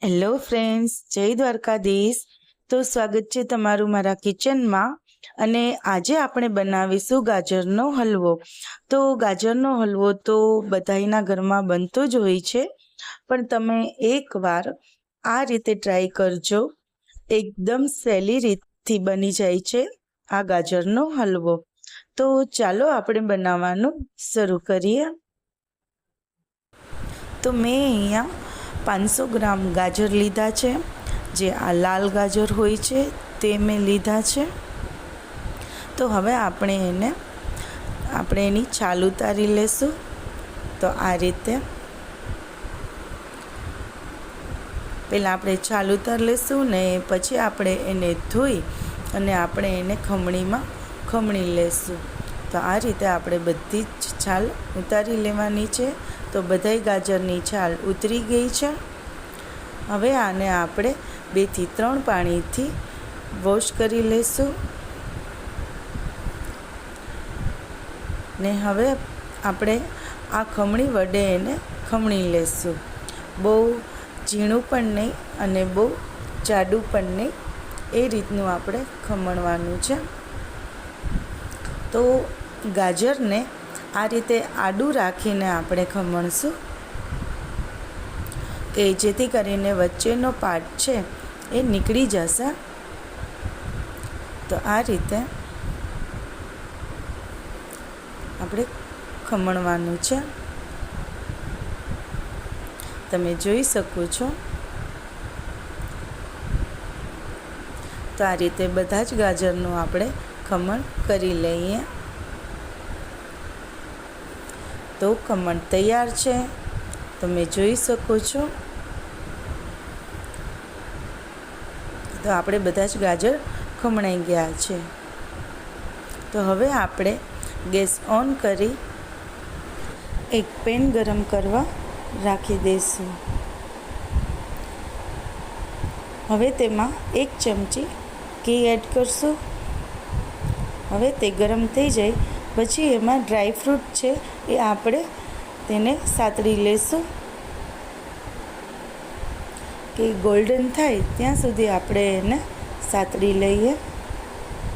Hello friends, જય દ્વારકાધીશ। તો સ્વાગત છે તમારું મારા કિચનમાં। અને આજે આપણે બનાવીશું ગાજરનો હલવો। તો ગાજરનો હલવો તો બધાયના ઘરમાં બનતો જ હોય છે, પણ તમે એકવાર આ રીતે ટ્રાય કરજો। એકદમ સહેલી રીતથી બની જાય છે આ ગાજરનો હલવો। તો ચાલો આપણે બનાવવાનું શરૂ કરીએ। તો મેં અહીંયા 500 ગ્રામ ગાજર લીધા છે, જે આ લાલ ગાજર હોય છે તે મેં લીધા છે। તો હવે આપણે એની છાલ ઉતારી લેશું। તો આ રીતે પહેલાં આપણે છાલ ઉતારી લેશું ને પછી આપણે એને ધોઈ અને આપણે એને ખમણીમાં ખમણી લેશું। તો આ રીતે આપણે બધી જ છાલ ઉતારી લેવાની છે। તો બધાય ગાજરની છાલ ઉતરી ગઈ છે। હવે આને આપણે 2 થી 3 પાણીથી વોશ કરી લેશું ને હવે આપણે આ ખમણી વડે એને ખમણી લેશું। બહુ ઝીણું પણ નહીં અને બહુ જાડું પણ નહીં, એ રીતનું આપણે ખમણવાનું છે। તો ગાજરને આ રીતે આડું રાખીને આપણે ખમણશું કે જેથી કરીને વચ્ચેનો પાર્ટ છે એ નીકળી જશે। તો આ રીતે આપણે ખમણવાનું છે। તમે જોઈ શકો છો। તો આ રીતે બધા જ ગાજરનું આપણે ખમણ કરી લઈએ। તો ખમણ તૈયાર છે, તમે જોઈ શકો છો। તો આપણે બધા જ ગાજર ખમણાઈ ગયા છે। તો હવે આપણે ગેસ ઓન કરી એક પેન ગરમ કરવા રાખી દઈશું। હવે તેમાં 1 ચમચી ઘી એડ કરશું। હવે તે ગરમ થઈ જાય પછી એમાં ડ્રાય ફ્રૂટ છે એ આપણે તેને સાતળી લેશું કે ગોલ્ડન થાય ત્યાં સુધી આપણે એને સાતળી લઈએ।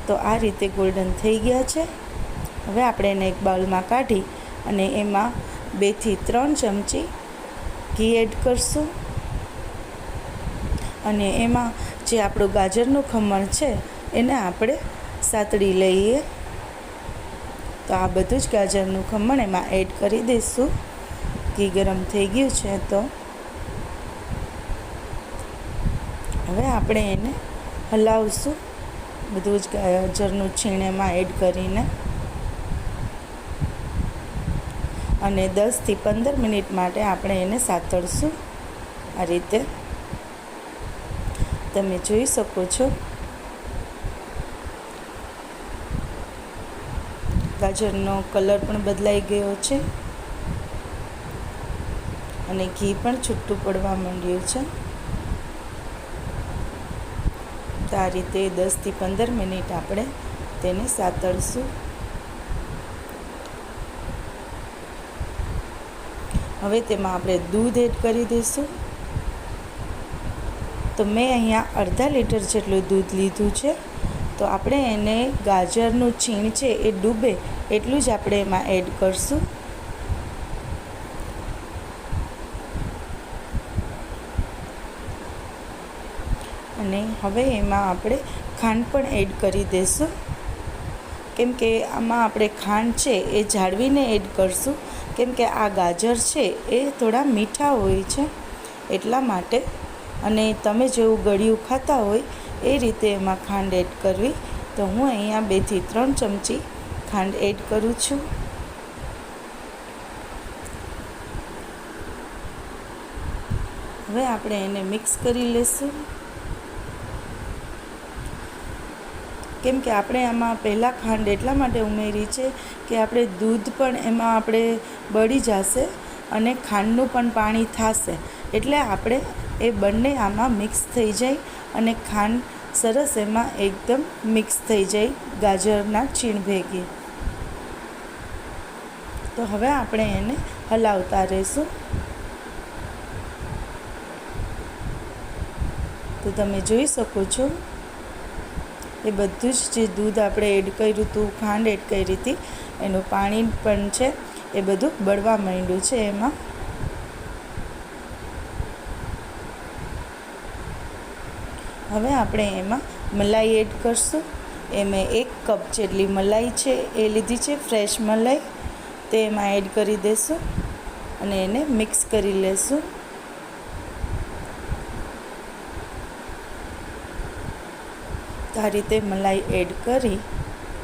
તો આ રીતે ગોલ્ડન થઈ ગયા છે। હવે આપણે એને એક બાઉલમાં કાઢી અને એમાં 2 થી 3 ચમચી ઘી એડ કરશું અને એમાં જે આપણું ગાજરનું ખમણ છે એને આપણે સાતળી લઈએ। તો આ બધું જ ગાજરનું ખમણ એમાં એડ કરી દઈશું। ઘી ગરમ થઈ ગયું છે, તો હવે આપણે એને હલાવશું બધું જ ગાજરનું છીણ એમાં એડ કરીને અને 10 થી 15 મિનિટ માટે આપણે એને સાતળશું। આ રીતે તમે જોઈ શકો છો। ગાજરનો કલર પણ બદલાઈ ગયો છે અને ઘી પણ છૂટું પડવા માંડ્યું છે। તો આ રીતે 10 થી 15 મિનિટ આપણે તેને સાતળશું। હવે તેમાં આપણે દૂધ એડ કરી દઈશું। તો મેં અહીંયા અડધા લીટર જેટલું દૂધ લીધું છે। તો આપણે એને ગાજરનું છીણ છે એ ડૂબે એટલું જ આપણે એમાં એડ કરશું। અને હવે એમાં આપણે ખાંડ પણ એડ કરી દઈશું, કેમ કે આમાં આપણે ખાંડ છે એ જાળવીને એડ કરશું, કેમ કે આ ગાજર છે એ થોડા મીઠા હોય છે એટલા માટે। અને તમે જેવું ગળ્યું ખાતા હોય એ રીતે એમાં ખાંડ એડ કરવી। તો હું અહીંયા 2 થી 3 ચમચી ખાંડ એડ કરું છું। હવે આપણે એને મિક્સ કરી લઈશું, કેમ કે આપણે આમાં પહેલાં ખાંડ એટલા માટે ઉમેરી છે કે આપણે દૂધ પણ એમાં આપણે બળી જશે અને ખાંડનું પણ પાણી થશે, એટલે આપણે એ બંને આમાં મિક્સ થઈ જાય અને ખાંડ સરસ એમાં એકદમ મિક્સ થઈ જાય ગાજરના છીણ ભેગી। તો હવે આપણે એને હલાવતા રહીશું। તો તમે જોઈ શકો છો એ બધું જ જે દૂધ આપણે એડ કર્યું હતું, ખાંડ એડ કરી હતી, એનું પાણી પણ છે એ બધું બળવા માંડ્યું છે એમાં. હવે આપણે એમાં મલાઈ એડ કરશું. એ મેં 1 કપ જેટલી મલાઈ છે એ લીધી છે, ફ્રેશ મલાઈ. તે એમાં એડ કરી દઈશું અને એને મિક્સ કરી લેશું. આ રીતે મલાઈ એડ કરી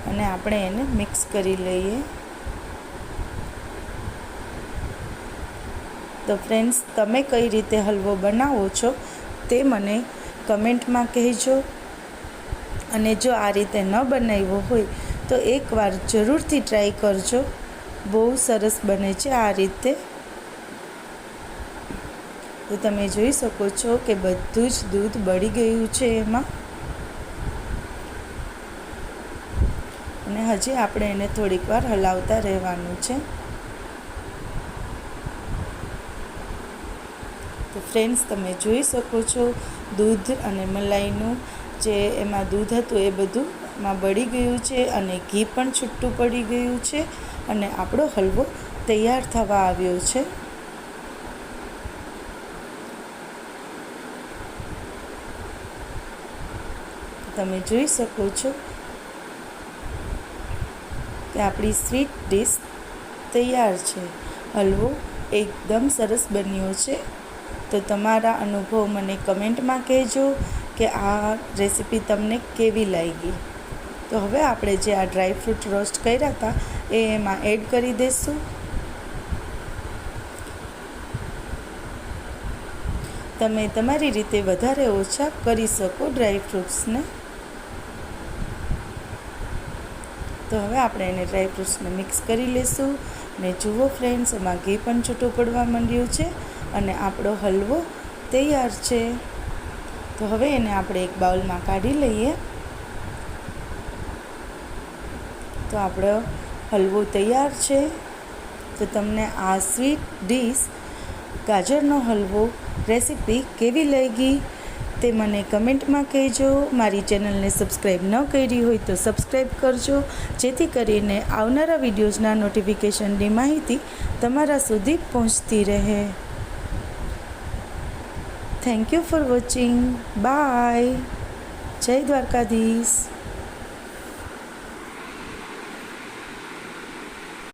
અને આપણે એને મિક્સ કરી લઈએ. તો ફ્રેન્ડ્સ, તમે કઈ રીતે હલવો બનાવો છો તે મને કમેન્ટમાં કહેજો. અને જો આ રીતે ન બનાવ્યો હોય તો એકવાર જરૂરથી ટ્રાય કરજો. બહુ સરસ બને છે આ રીતે. તો તમે જોઈ શકો છો કે બધું જ દૂધ બળી ગયું છે એમાં. અને હજી આપણે એને થોડીક વાર હલાવતા રહેવાનું છે. તો ફ્રેન્ડ્સ, તમે જોઈ શકો છો દૂધ અને મલાઈનું જે એમાં દૂધ હતું એ બધું એમાં બળી ગયું છે અને ઘી પણ છૂટું પડી ગયું છે અને આપણો હલવો તૈયાર થવા આવ્યો છે. તમે જોઈ શકો છો કે આપણી સ્વીટ ડીશ તૈયાર છે. હલવો એકદમ સરસ બન્યો છે. તો તમારા અનુભવ મને કમેન્ટમાં કહેજો કે આ રેસીપી તમને કેવી લાગી. તો હવે આપણે જે આ ડ્રાયફ્રૂટ રોસ્ટ કર્યા હતા એ એમાં એડ કરી દઈશું. તમે તમારી રીતે વધારે ઓછા કરી શકો ડ્રાયફ્રૂટ્સને. તો હવે આપણે એને ડ્રાયફ્રૂટ્સને મિક્સ કરી લઈશું. ને જુઓ ફ્રેન્ડ્સ, એમાં ઘી પણ છૂટું પડવા માંડ્યું છે અને આપણો હલવો તૈયાર છે. તો હવે એને આપણે એક બાઉલમાં કાઢી લઈએ. તો આપણો હલવો તૈયાર છે. તો તમને આ સ્વીટ ડીશ ગાજરનો હલવો રેસીપી કેવી લાગી તે મને કમેન્ટમાં કહેજો. મારી ચેનલને સબસ્ક્રાઈબ ન કરી હોય તો સબસ્ક્રાઈબ કરજો, જેથી કરીને આવનારા વિડીયોઝના નોટિફિકેશનની માહિતી તમારા સુધી પહોંચતી રહે. Thank you for watching. Bye. જય દ્વારકાધીશ.